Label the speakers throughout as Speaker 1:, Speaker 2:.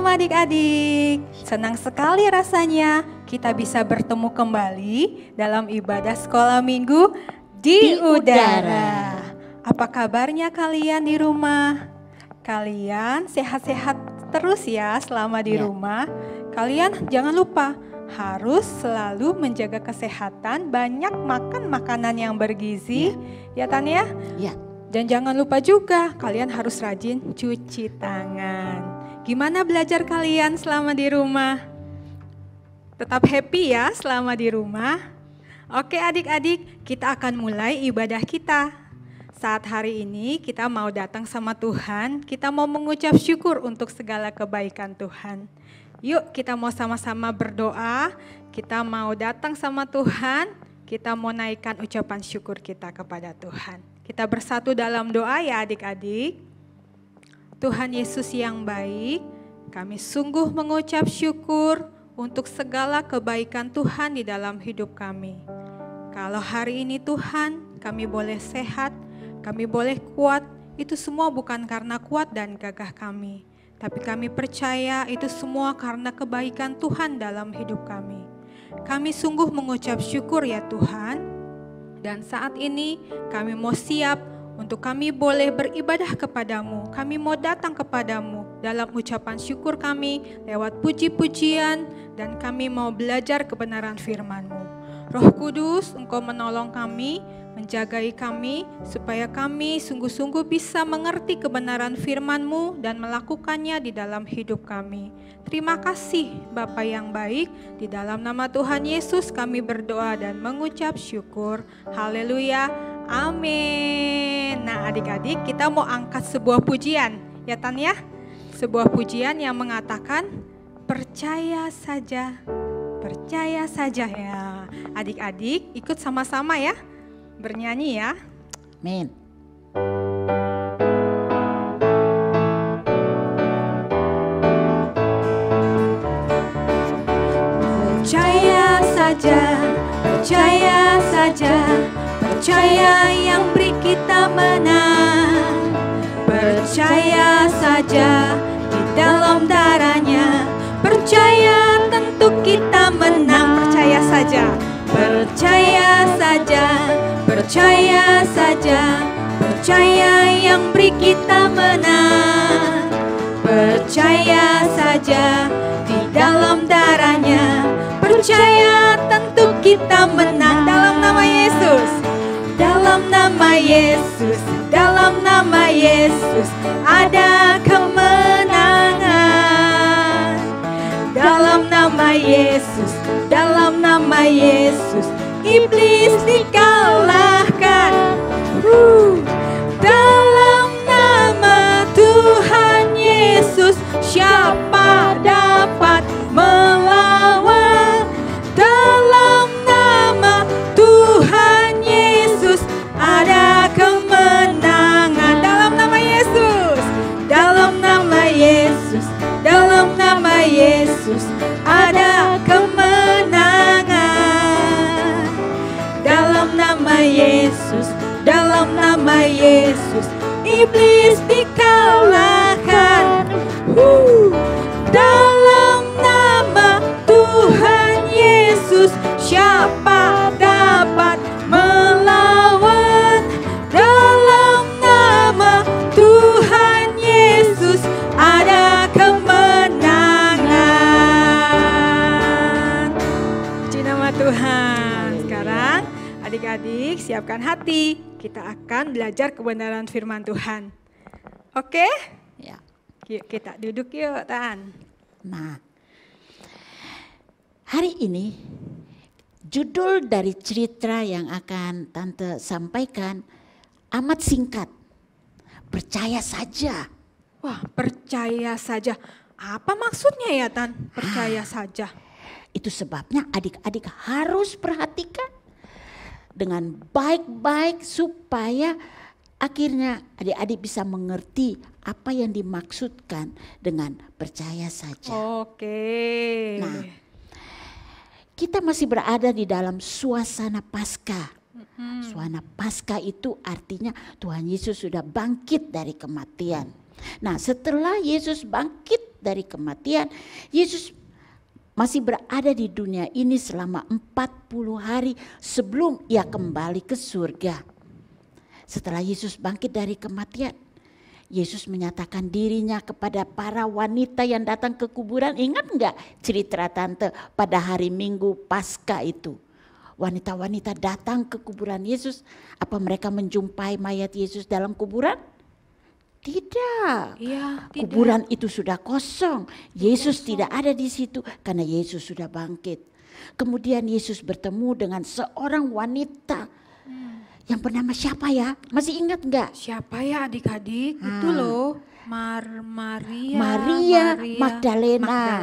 Speaker 1: Shalom adik-adik, senang sekali rasanya kita bisa bertemu kembali dalam ibadah sekolah minggu di udara. Apa kabarnya kalian di rumah? Kalian sehat-sehat terus ya selama di rumah. Kalian jangan lupa harus selalu menjaga kesehatan, banyak makan makanan yang bergizi, ya Tan ya?
Speaker 2: Ya.
Speaker 1: Dan jangan lupa juga kalian harus rajin cuci tangan. Gimana belajar kalian selama di rumah? Tetap happy ya selama di rumah? Oke adik-adik, kita akan mulai ibadah kita. Saat hari ini kita mau datang sama Tuhan, kita mau mengucap syukur untuk segala kebaikan Tuhan. Yuk kita mau sama-sama berdoa, kita mau datang sama Tuhan, kita mau naikkan ucapan syukur kita kepada Tuhan. Kita bersatu dalam doa ya adik-adik. Tuhan Yesus yang baik, kami sungguh mengucap syukur untuk segala kebaikan Tuhan di dalam hidup kami. Kalau hari ini Tuhan, kami boleh sehat, kami boleh kuat, itu semua bukan karena kuat dan gagah kami. Tapi kami percaya itu semua karena kebaikan Tuhan dalam hidup kami. Kami sungguh mengucap syukur ya Tuhan. Dan saat ini kami mau siap untuk kami boleh beribadah kepadamu. Kami mau datang kepadamu dalam ucapan syukur kami lewat puji-pujian dan kami mau belajar kebenaran firman-Mu. Roh Kudus, Engkau menolong kami, menjagai kami supaya kami sungguh-sungguh bisa mengerti kebenaran firman-Mu dan melakukannya di dalam hidup kami. Terima kasih Bapa yang baik, di dalam nama Tuhan Yesus kami berdoa dan mengucap syukur. Haleluya. Amin. Nah adik-adik, kita mau angkat sebuah pujian, ya Tan ya? Sebuah pujian yang mengatakan percaya saja ya. Adik-adik ikut sama-sama ya, bernyanyi ya.
Speaker 2: Amin.
Speaker 1: Percaya saja, percaya yang beri kita menang. Percaya saja di dalam darahnya, percaya tentu kita menang. Percaya saja, percaya yang beri kita menang. Percaya saja di dalam darahnya, percaya tentu kita menang. Dalam nama Yesus, dalam nama Yesus, dalam nama Yesus ada kemenangan. Dalam nama Yesus, dalam nama Yesus iblis dikalahkan. Dalam nama Tuhan Yesus siapa dapat melawan? Dalam nama Tuhan Yesus ada kemenangan. Dalam nama Yesus, dalam nama Yesus, dalam nama Yesus ada kemenangan. Dalam nama Yesus, dalam nama Yesus iblis dikalahkan. Dalam nama Tuhan Yesus siapa dapat melawan? Dalam nama Tuhan Yesus ada kemenangan. Puji nama Tuhan. Sekarang adik-adik siapkan hati, kita akan belajar kebenaran firman Tuhan. Oke?
Speaker 2: Ya.
Speaker 1: Yuk kita duduk yuk Tan.
Speaker 2: Nah, hari ini judul dari cerita yang akan Tante sampaikan amat singkat. Percaya saja.
Speaker 1: Wah, percaya saja. Apa maksudnya ya Tan? Percaya saja.
Speaker 2: Itu sebabnya adik-adik harus perhatikan dengan baik-baik supaya akhirnya adik-adik bisa mengerti apa yang dimaksudkan dengan percaya saja.
Speaker 1: Oke.
Speaker 2: Nah, kita masih berada di dalam suasana Paskah. Suasana Paskah itu artinya Tuhan Yesus sudah bangkit dari kematian. Nah, setelah Yesus bangkit dari kematian, Yesus masih berada di dunia ini selama 40 hari sebelum ia kembali ke surga. Setelah Yesus bangkit dari kematian, Yesus menyatakan dirinya kepada para wanita yang datang ke kuburan. Ingat enggak cerita tante pada hari Minggu Paskah itu? Wanita-wanita datang ke kuburan Yesus. Apa mereka menjumpai mayat Yesus dalam kuburan? Tidak.
Speaker 1: Iya, tidak.
Speaker 2: Kuburan itu sudah kosong. Yesus tidak ada di situ karena Yesus sudah bangkit. Kemudian Yesus bertemu dengan seorang wanita yang bernama siapa ya? Masih ingat enggak?
Speaker 1: Siapa ya adik-adik? Itu loh, Maria
Speaker 2: Magdalena.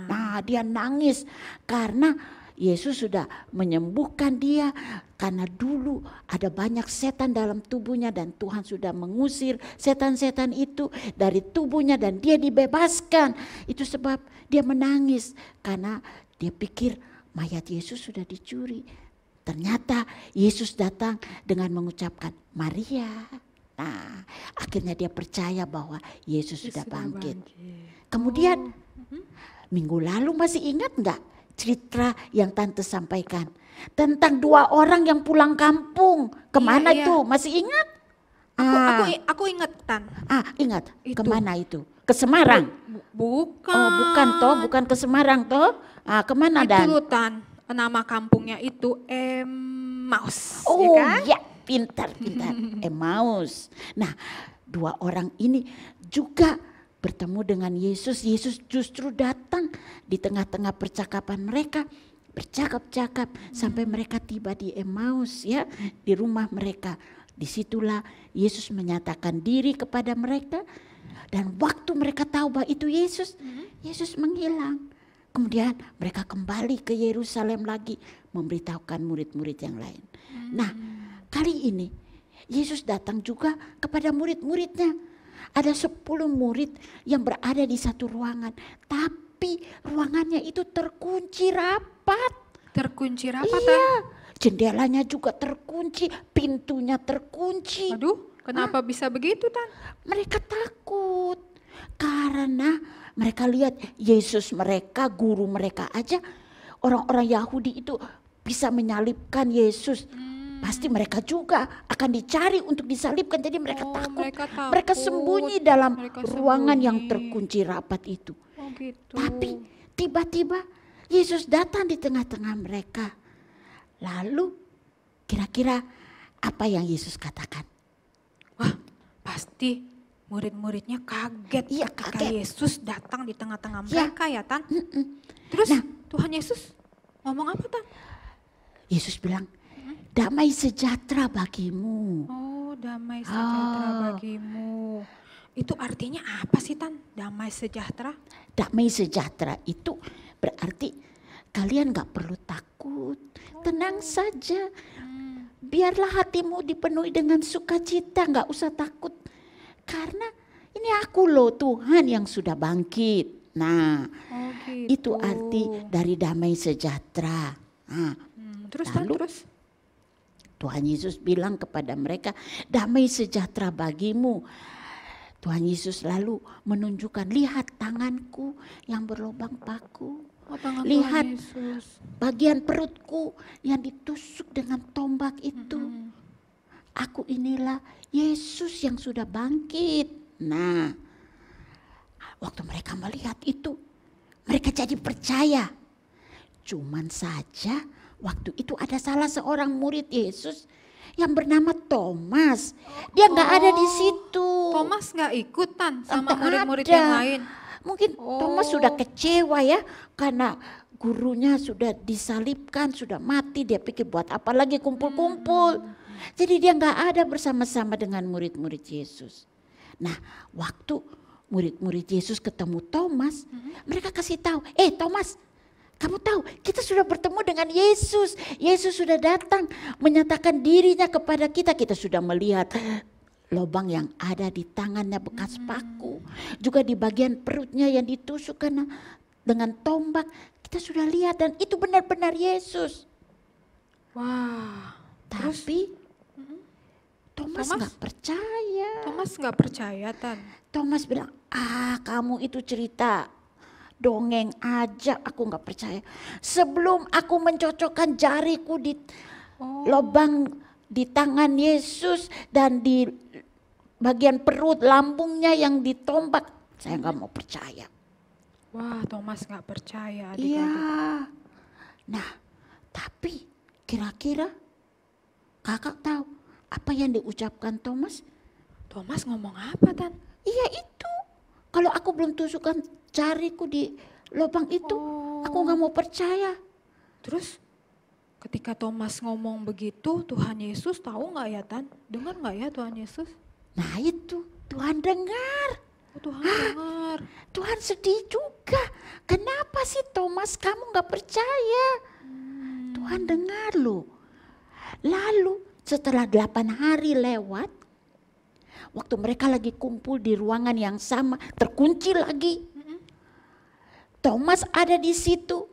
Speaker 2: Nah, dia nangis karena Yesus sudah menyembuhkan dia, karena dulu ada banyak setan dalam tubuhnya dan Tuhan sudah mengusir setan-setan itu dari tubuhnya dan dia dibebaskan. Itu sebab dia menangis karena dia pikir mayat Yesus sudah dicuri. Ternyata Yesus datang dengan mengucapkan Maria. Nah, akhirnya dia percaya bahwa Yesus sudah bangkit. Kemudian minggu lalu masih ingat enggak cerita yang tante sampaikan tentang 2 orang yang pulang kampung? Kemana
Speaker 1: Iya.
Speaker 2: itu? Masih ingat?
Speaker 1: Aku inget Tan.
Speaker 2: Ingat.
Speaker 1: Itu.
Speaker 2: Kemana itu? Ke Semarang?
Speaker 1: Bukan.
Speaker 2: Oh, bukan ke Semarang toh? Kemana
Speaker 1: Itu
Speaker 2: Dan?
Speaker 1: loh Tan, nama kampungnya itu Emmaus.
Speaker 2: Oh
Speaker 1: ya kan?
Speaker 2: ya, pintar. Emmaus. Nah, 2 orang ini juga bertemu dengan Yesus. Yesus justru datang di tengah-tengah percakapan mereka, bercakap-cakap sampai mereka tiba di Emmaus, ya, di rumah mereka. Disitulah Yesus menyatakan diri kepada mereka, dan waktu mereka tahu bahwa itu Yesus, Yesus menghilang. Kemudian mereka kembali ke Yerusalem lagi memberitahukan murid-murid yang lain. Nah, kali ini Yesus datang juga kepada murid-muridnya. Ada 10 murid yang berada di satu ruangan, tapi ruangannya itu terkunci rapat.
Speaker 1: Terkunci rapat Tan.
Speaker 2: Iya, jendelanya juga terkunci, pintunya terkunci.
Speaker 1: Aduh, kenapa bisa begitu Tan?
Speaker 2: Mereka takut karena mereka lihat Yesus mereka, guru mereka aja, orang-orang Yahudi itu bisa menyalibkan Yesus. Pasti mereka juga akan dicari untuk disalibkan, jadi mereka takut. Mereka sembunyi dalam ruangan yang terkunci rapat itu.
Speaker 1: Oh gitu.
Speaker 2: Tapi tiba-tiba Yesus datang di tengah-tengah mereka. Lalu kira-kira apa yang Yesus katakan?
Speaker 1: Wah, pasti murid-muridnya kaget
Speaker 2: Iya,
Speaker 1: ketika
Speaker 2: kaget.
Speaker 1: Yesus datang di tengah-tengah
Speaker 2: Ya.
Speaker 1: mereka ya Tan. Terus
Speaker 2: Nah,
Speaker 1: Tuhan Yesus ngomong apa Tan?
Speaker 2: Yesus bilang, damai sejahtera bagimu.
Speaker 1: Oh, damai sejahtera bagimu. Itu artinya apa sih Tan? Damai sejahtera?
Speaker 2: Damai sejahtera itu berarti kalian gak perlu takut. Tenang saja. Biarlah hatimu dipenuhi dengan sukacita, gak usah takut. Karena ini aku loh Tuhan yang sudah bangkit. Nah,
Speaker 1: Oh gitu.
Speaker 2: itu arti dari damai sejahtera. Nah,
Speaker 1: Terus Tan,
Speaker 2: lalu
Speaker 1: terus?
Speaker 2: Tuhan Yesus bilang kepada mereka, damai sejahtera bagimu. Tuhan Yesus lalu menunjukkan, lihat tanganku yang berlubang paku.
Speaker 1: Oh, tangan
Speaker 2: Lihat
Speaker 1: Tuhan Yesus.
Speaker 2: bagian perutku yang ditusuk dengan tombak itu. Aku inilah Yesus yang sudah bangkit. Nah, waktu mereka melihat itu, mereka jadi percaya. Cuman saja waktu itu ada salah seorang murid Yesus yang bernama Thomas. Dia nggak ada di situ.
Speaker 1: Thomas nggak ikutan sama
Speaker 2: Nggak
Speaker 1: murid-murid
Speaker 2: ada.
Speaker 1: yang lain.
Speaker 2: Mungkin Thomas sudah kecewa ya, karena gurunya sudah disalibkan, sudah mati. Dia pikir buat apa lagi kumpul-kumpul. Jadi dia nggak ada bersama-sama dengan murid-murid Yesus. Nah, waktu murid-murid Yesus ketemu Thomas, mereka kasih tahu, Thomas, kamu tahu kita sudah bertemu dengan Yesus. Yesus sudah datang menyatakan dirinya kepada kita. Kita sudah melihat lubang yang ada di tangannya bekas paku. Juga di bagian perutnya yang ditusuk karena dengan tombak. Kita sudah lihat dan itu benar-benar Yesus.
Speaker 1: Wah.
Speaker 2: Tapi Thomas
Speaker 1: Thomas?
Speaker 2: nggak percaya.
Speaker 1: Thomas nggak percaya, Tan.
Speaker 2: Thomas bilang, kamu itu cerita dongeng aja, aku nggak percaya. Sebelum aku mencocokkan jariku di lubang di tangan Yesus dan di bagian perut lambungnya yang ditombak, saya nggak mau percaya.
Speaker 1: Wah, Thomas nggak percaya
Speaker 2: Iya.
Speaker 1: adik-adik.
Speaker 2: Nah, tapi kira-kira kakak tahu apa yang diucapkan Thomas?
Speaker 1: Thomas ngomong apa, Tan?
Speaker 2: Iya itu. Kalau aku belum tusukkan jariku di lubang itu, aku nggak mau percaya.
Speaker 1: Terus ketika Thomas ngomong begitu, Tuhan Yesus tahu nggak ya, Tan? Dengar nggak ya Tuhan Yesus?
Speaker 2: Nah itu, Tuhan dengar.
Speaker 1: Oh, Tuhan dengar.
Speaker 2: Tuhan sedih juga. Kenapa sih Thomas kamu nggak percaya? Tuhan dengar loh. Lalu setelah 8 hari lewat, waktu mereka lagi kumpul di ruangan yang sama, terkunci lagi. Thomas ada di situ.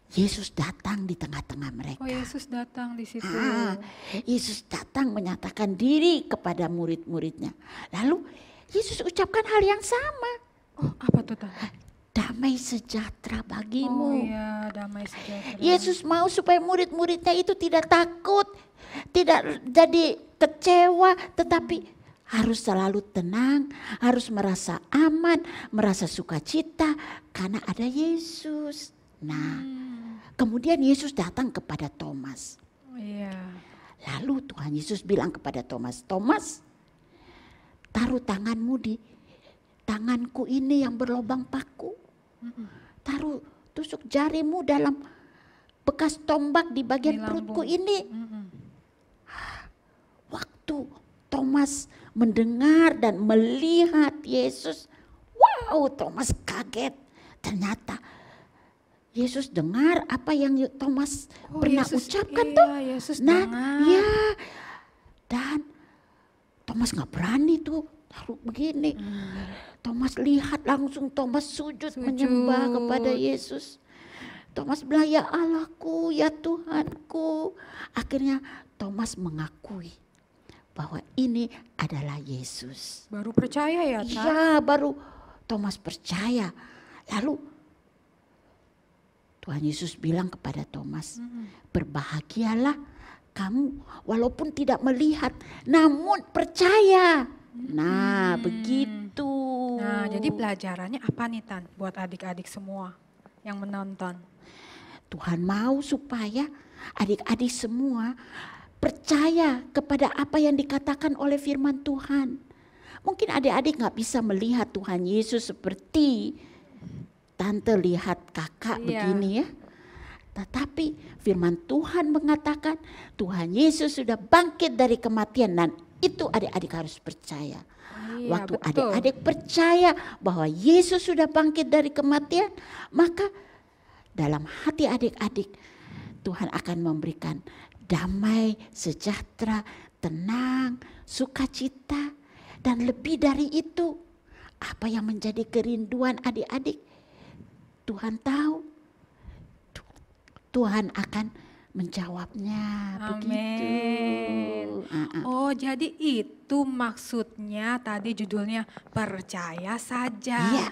Speaker 2: Yesus datang di tengah-tengah mereka.
Speaker 1: Oh, Yesus datang di situ.
Speaker 2: Yesus datang menyatakan diri kepada murid-muridnya. Lalu Yesus ucapkan hal yang sama.
Speaker 1: Oh, apa tuh, Tan?
Speaker 2: Damai sejahtera
Speaker 1: Oh
Speaker 2: bagimu.
Speaker 1: iya, damai sejahtera.
Speaker 2: Yesus mau supaya murid-muridnya itu tidak takut, tidak jadi kecewa, tetapi harus selalu tenang, harus merasa aman, merasa sukacita karena ada Yesus. Nah, kemudian Yesus datang kepada Thomas.
Speaker 1: Iya.
Speaker 2: Lalu Tuhan Yesus bilang kepada Thomas, Thomas, taruh tanganmu di tanganku ini yang berlubang paku. Taruh, tusuk jarimu dalam bekas tombak di bagian
Speaker 1: Di
Speaker 2: perutku
Speaker 1: lambung.
Speaker 2: ini. Waktu Thomas mendengar dan melihat Yesus, wow, Thomas kaget. Ternyata Yesus dengar apa yang Thomas pernah ucapkan tuh.
Speaker 1: Yesus
Speaker 2: Nah,
Speaker 1: dengar.
Speaker 2: ya, dan Thomas nggak berani tuh taruh begini. Thomas lihat langsung, Thomas sujud menyembah kepada Yesus. Thomas bilang, ya Allahku, ya Tuhanku. Akhirnya Thomas mengakui bahwa ini adalah Yesus.
Speaker 1: Baru percaya ya, Tan?
Speaker 2: Iya, baru Thomas percaya. Lalu Tuhan Yesus bilang kepada Thomas, berbahagialah kamu walaupun tidak melihat, namun percaya. Nah, begitu.
Speaker 1: Nah, jadi pelajarannya apa nih, Tan, buat adik-adik semua yang menonton?
Speaker 2: Tuhan mau supaya adik-adik semua percaya kepada apa yang dikatakan oleh firman Tuhan. Mungkin adik-adik gak bisa melihat Tuhan Yesus seperti tante lihat kakak begini ya. Tetapi firman Tuhan mengatakan Tuhan Yesus sudah bangkit dari kematian dan itu adik-adik harus percaya.
Speaker 1: Iya,
Speaker 2: Waktu
Speaker 1: betul.
Speaker 2: adik-adik percaya bahwa Yesus sudah bangkit dari kematian, maka dalam hati adik-adik Tuhan akan memberikan damai, sejahtera, tenang, sukacita, dan lebih dari itu, apa yang menjadi kerinduan adik-adik, Tuhan tahu. Tuhan akan menjawabnya. Begitu.
Speaker 1: Oh, jadi itu maksudnya tadi judulnya percaya saja.
Speaker 2: Iya.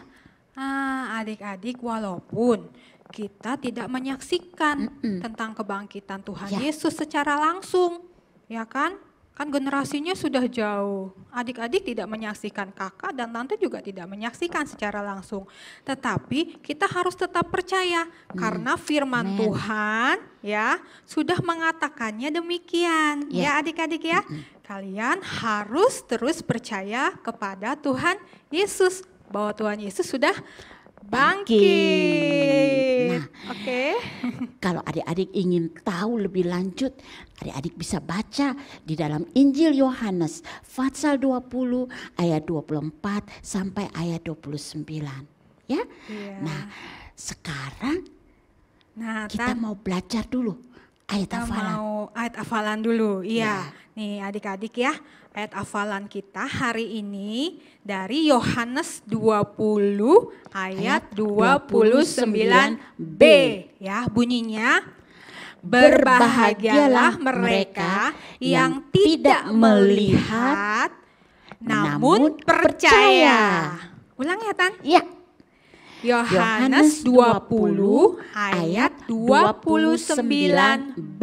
Speaker 1: Adik-adik, walaupun kita tidak menyaksikan tentang kebangkitan Tuhan
Speaker 2: Ya.
Speaker 1: Yesus secara langsung, ya kan? Kan generasinya sudah jauh. Adik-adik tidak menyaksikan, kakak dan tante juga tidak menyaksikan secara langsung. Tetapi kita harus tetap percaya karena firman
Speaker 2: Amen.
Speaker 1: Tuhan ya sudah mengatakannya demikian. Ya
Speaker 2: Ya.
Speaker 1: adik-adik ya. Kalian harus terus percaya kepada Tuhan Yesus bahwa Tuhan Yesus sudah bangkit.
Speaker 2: Nah,
Speaker 1: Oke.
Speaker 2: kalau adik-adik ingin tahu lebih lanjut, adik-adik bisa baca di dalam Injil Yohanes pasal 20 ayat 24 sampai ayat 29. Ya.
Speaker 1: Iya.
Speaker 2: Nah, sekarang
Speaker 1: Nah,
Speaker 2: kita
Speaker 1: Tan,
Speaker 2: mau belajar dulu ayat
Speaker 1: kita
Speaker 2: hafalan.
Speaker 1: mau ayat hafalan dulu. Iya.
Speaker 2: Ya.
Speaker 1: Nih adik-adik ya, ayat hafalan kita hari ini dari Yohanes 20 ayat 29b. Ya, bunyinya Berbahagialah mereka yang tidak melihat namun percaya. Ulang ya Tan.
Speaker 2: Ya.
Speaker 1: Yohanes 20 ayat 29b.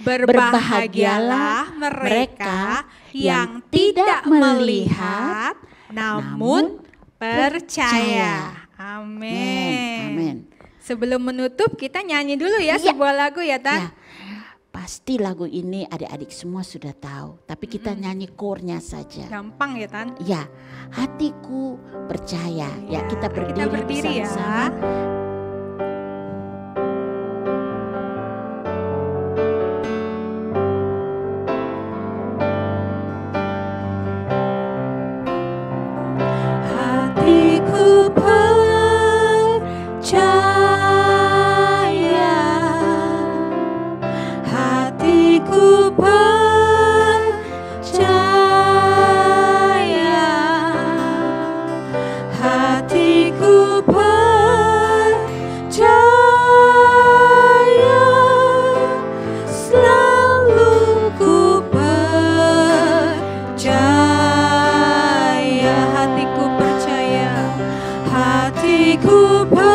Speaker 1: Berbahagialah mereka yang tidak melihat namun percaya. Amin.
Speaker 2: Amin.
Speaker 1: Sebelum menutup kita nyanyi dulu ya sebuah lagu ya Tan.
Speaker 2: Ya. Pasti lagu ini adik-adik semua sudah tahu, tapi kita nyanyi chornya saja.
Speaker 1: Gampang ya Tan.
Speaker 2: Ya, hatiku percaya. Ya, kita berdiri
Speaker 1: ya.
Speaker 2: bersama-sama.
Speaker 1: Hatiku percaya, hatiku percaya, hatiku percaya, selalu ku percaya, hatiku percaya, hatiku percaya,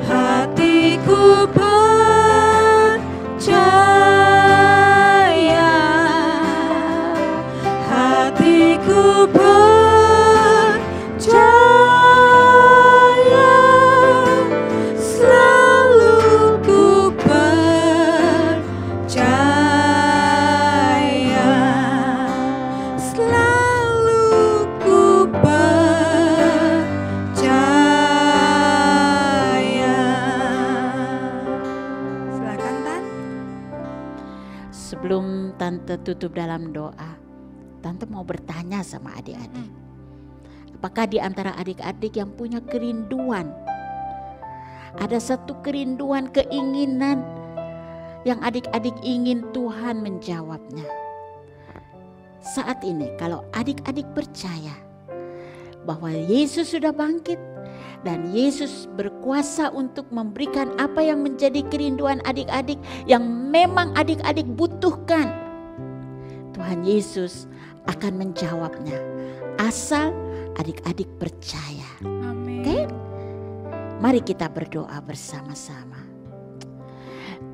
Speaker 1: hatiku percaya, hatiku percaya, selalu ku percaya, selalu ku percaya. Silakan Tan.
Speaker 2: Sebelum Tante tutup dalam doa, Tante mau bertanya sama adik-adik. Apakah di antara adik-adik yang punya kerinduan, ada satu kerinduan, keinginan yang adik-adik ingin Tuhan menjawabnya? Saat ini kalau adik-adik percaya bahwa Yesus sudah bangkit dan Yesus berkuasa untuk memberikan apa yang menjadi kerinduan adik-adik yang memang adik-adik butuhkan, Tuhan Yesus akan menjawabnya asal adik-adik percaya.
Speaker 1: Amin.
Speaker 2: Oke? Mari kita berdoa bersama-sama.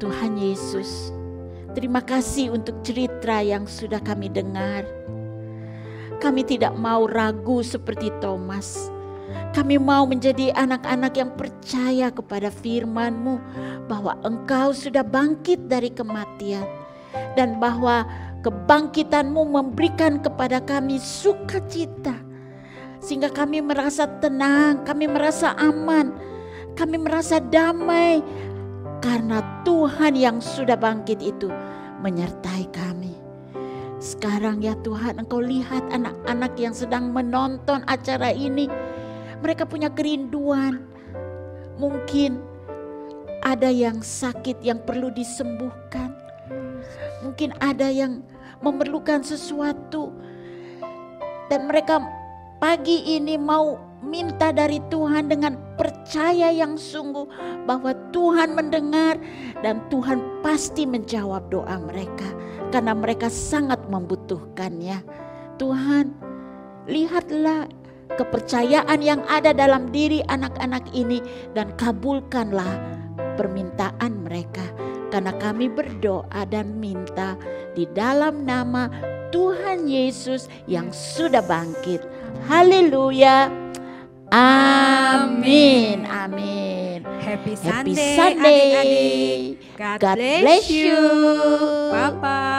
Speaker 2: Tuhan Yesus, terima kasih untuk cerita yang sudah kami dengar. Kami tidak mau ragu seperti Thomas. Kami mau menjadi anak-anak yang percaya kepada firman-Mu bahwa Engkau sudah bangkit dari kematian dan bahwa kebangkitan-Mu memberikan kepada kami sukacita sehingga kami merasa tenang, kami merasa aman, kami merasa damai karena Tuhan yang sudah bangkit itu menyertai kami. Sekarang ya Tuhan, Engkau lihat anak-anak yang sedang menonton acara ini. Mereka punya kerinduan. Mungkin ada yang sakit yang perlu disembuhkan. Mungkin ada yang memerlukan sesuatu. Dan mereka pagi ini mau minta dari Tuhan dengan percaya yang sungguh bahwa Tuhan mendengar dan Tuhan pasti menjawab doa mereka. Karena mereka sangat membutuhkannya. Tuhan, lihatlah kepercayaan yang ada dalam diri anak-anak ini dan kabulkanlah permintaan mereka. Karena kami berdoa dan minta di dalam nama Tuhan Yesus yang sudah bangkit. Haleluya. Amin. Amin.
Speaker 1: Happy
Speaker 2: Happy
Speaker 1: Sunday,
Speaker 2: Sunday.
Speaker 1: adik-adik.
Speaker 2: God bless you.
Speaker 1: Bye-bye.